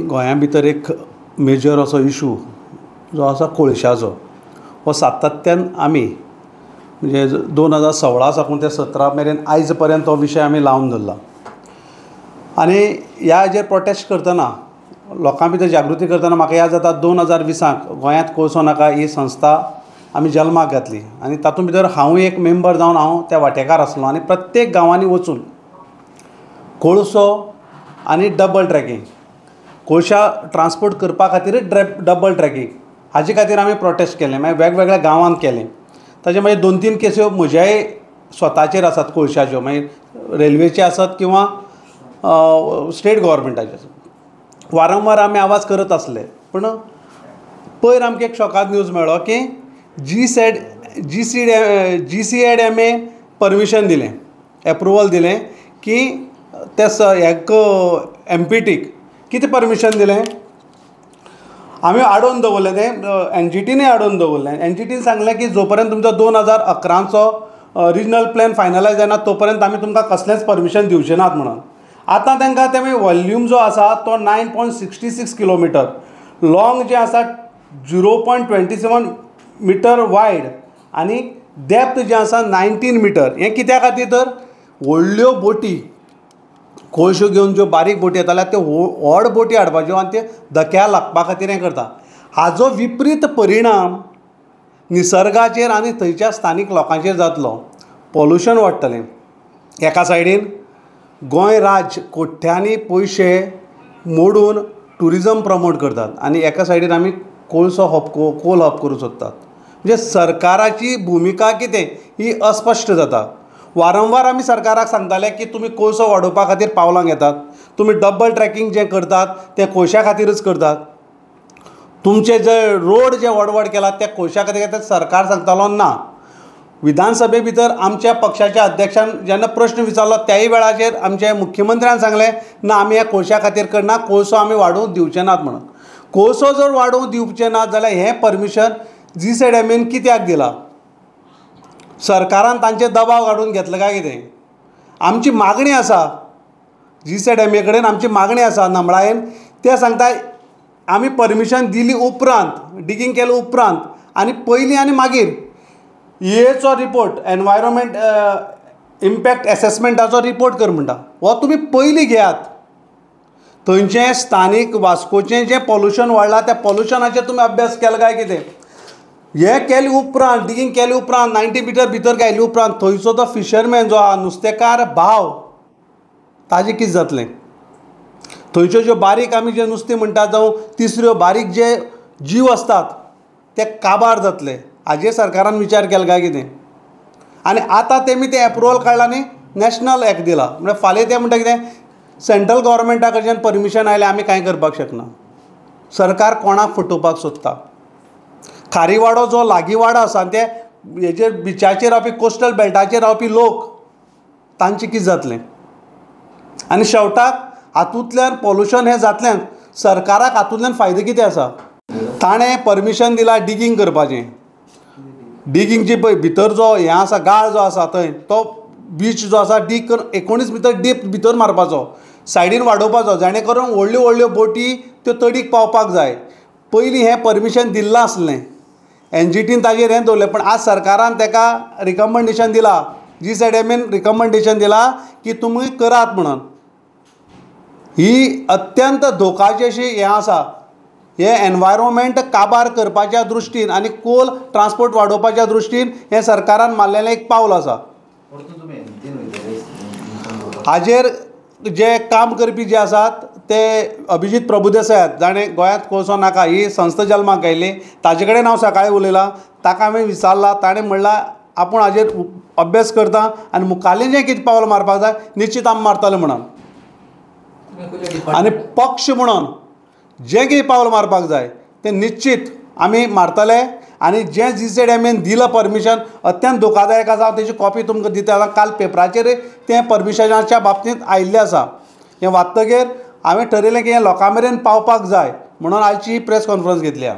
गोंया भितर एक मेजर असो इशू जो आसा कोळशाचो, हो सातत्यान आमी म्हणजे 2016 साकून ते 17 मेरेन आयज पर्यंत हो विशय आमी लावन दवरला. आनी ह्या हाजेर प्रोटेस्ट करतना लोकां भितर जागृती करतना म्हाका याद जाता 2020 गोंयांत कोळसो नाका ही संस्था आमी जल्माक घातली आनी तातूंत भितर हांवूय एक मेंबर जावन हांव त्या वांटेकार आसलो आनी प्रत्येक गांवांनी वचून कोळसो आनी डबल ट्रॅकिंग कोळशा ट्रान्सपोर्ट करपा खातीरच डबल ट्रॅकिंग हाजे खातीर आमी प्रोटेस्ट केलें. मागीर वेगवेगळ्या गांवांत केलें. ताजे मागीर 2-3 केसी म्हज्याय स्वताचेर आसात कोळशाच्यो, मागीर रेल्वेचे आसात किंवा स्टेट गव्हर्मेंटाचे आसात. वारंवार आमी आवाज करत आसले. पूण पयर आमकां एक शॉकाद न्यूज मेळ्ळो की GCADMA परमिशन दिलें, एप्रुवल दिलें की ते हेक MPTक कितें परमिशन दिलें. आमी आडोवन दवरलें तें NGTनूय आडोवन दवरलें. NGTन सांगलें की जो पर्यंत तुमचो 2011चो रिजनल प्लॅन फायनलायज जायना तो पर्यंत आमी तुमकां कसलेंच परमिशन दिवचे नात म्हणून. आतां तांकां ते वॉल्यूम जो आसा तो 9.66 किलोमिटर लाँग जे आसा 0.27 मिटर वायड आनी डेप्थ जे आसा 19 मिटर. हें कित्या खातीर तर व्हडल्यो बोटी कोळशो घेवन ज्यो बारीक बोटी येताल्यो त्यो व्हड बोटी हाडपाच्यो आनी त्यो धक्या लागपा खातीर हें करता. हाजो विपरीत परिणाम निसर्गाचेर आनी थंयच्या स्थानीक लोकांचेर जातलो. पॉल्युशन वाडटलें. एका सायडीन गोंय राज्य कोट्यांनी पयशे मोडून ट्युरिजम प्रमोट करतात आनी एका सायडीन आमी कोळसो कोल हब करूंक सोदतात. म्हणजे सरकाराची भुमिका कितें ही अस्पश्ट जाता. वारंवार आमी सरकाराक सांगताले की तुमी कोळसो वाडोवपा खातीर पावलां घेतात, तुमी डबल ट्रॅकिंग जें करतात तें कोळशा खातीरच करतात, तुमचे जे रोड जे व्हड केलात ते कोळशा खातीर घेतात. सरकार सांगतालो ना. विधानसभे भितर आमच्या पक्षाच्या अध्यक्षान जेन्ना प्रश्न विचारलो त्याय वेळाचेर आमच्या मुख्यमंत्र्यान सांगलें ना आमी ह्या कोळशा खातीर करना, कोळसो आमी वाडोवंक दिवचे नात म्हणून. कोळसो जर वाडोवंक दिवचे नात जाल्यार हें परमिशन GCADMAन कित्याक दिलां? सरकारान तांचेर दबाव काडून घेतलो काय कितें? आमची मागणी आसा GCADMA कडेन, आमची मागणी आसा नमळायेन. ते सांगता आमी परमिशन दिली उपरांत डिगींग केले उपरांत आनी पयलीं आनी मागीर EAचो रिपोर्ट एनवायरमेंट इम्पॅक्ट एसेसमेंटाचो रिपोर्ट कर म्हणटा. हो तुमी पयलीं घेयात. थंयचें स्थानीक वास्कोचें जें पॉल्युशन वाडलां त्या पॉल्युशनाचेर तुमी अभ्यास केलो काय कितें? हें केले उपरांत डिगींग केले उपरांत 90 मिटर भितर घायले उपरांत थंयचो तो फिशरमॅन जो आहा नुस्तेकार भाव ताजें कितें जातलें? थंयच्यो ज्यो बारीक आमी जें नुस्तें म्हणटात जावं तिसऱ्यो बारीक जे जीव आसतात ते काबार जातले. हाजेर सरकारान विचार केलो काय कितें? आनी आतां तेमी तें एप्रुवल काडलां आनी नॅशनल एक्ट दिला. म्हणजे फाल्यां ते म्हणटा कितें सेंट्रल गव्हर्मेंटा कडच्यान परमिशन आयलें आमी कांय करपाक शकना. सरकार कोणाक फटोवपाक सोदता? खारीवाडो जो लागीं वाडो आसा ते हेजेर बिचाचेर रावपी कोस्टल बेल्टाचेर रावपी लोक तांचें कितें जातलें? आनी शेवटाक हातूंतल्यान पॉल्युशन हें जातलें सरकाराक हातूंतल्यान फायदो कितें आसा? ताणें परमिशन दिलां डिगींग करपाचें. डिगींगची पळय भितर जो हें आसा गाळ जो आसा थंय तो बीच जो आसा 19 मिटर डीप भितर मारपाचो, सायडीन वाडोवपाचो जेणे करून व्हडल्यो व्हडल्यो बोटी त्यो तडीक पावपाक जाय. पयलीं हें परमिशन दिल्लें आसलें. NGTन ताजेर हें दवरलें. पूण आज सरकारान ताका रिकमेंडेशन दिलां, GCADMAन रिकमेंडेशन दिलां की तुमी करात म्हणून. ही अत्यंत धोकाची अशी हें आसा. हें एनवायरमेंट काबार करपाच्या दृश्टीन आनी कोल ट्रान्सपोर्ट वाडोवपाच्या दृश्टीन हें सरकारान मारलेलें एक पावल आसा. हाजेर जे काम करपी जे आसात ते अभिजीत प्रभुदेसाय जाणें गोंयांत कोळसो नाका ही संस्था जल्माक घायली. ताजे कडेन हांव सकाळीं उलयलां. ताका हांवें विचारलां. ताणें म्हणलां आपूण हाजेर अभ्यास करता आनी मुखाल्लें जें कितें पावल मारपाक जाय निश्चित आमी मारतले म्हणून. आनी पक्ष म्हणून जें कितें पावल मारपाक जाय तें निश्चित आमी मारतले. आनी जें GCADMAन दिलां परमिशन अत्यंत धोकादायक आसा. हांव तेजी कॉपी तुमकां दिता. काल पेपराचेर तें परमिशनाच्या बाबतींत आयिल्लें आसा. हें वाचतकीर हांवें ठरयलें की हें लोकां मेरेन पावपाक जाय म्हणून आयची प्रेस कॉन्फरन्स घेतल्या.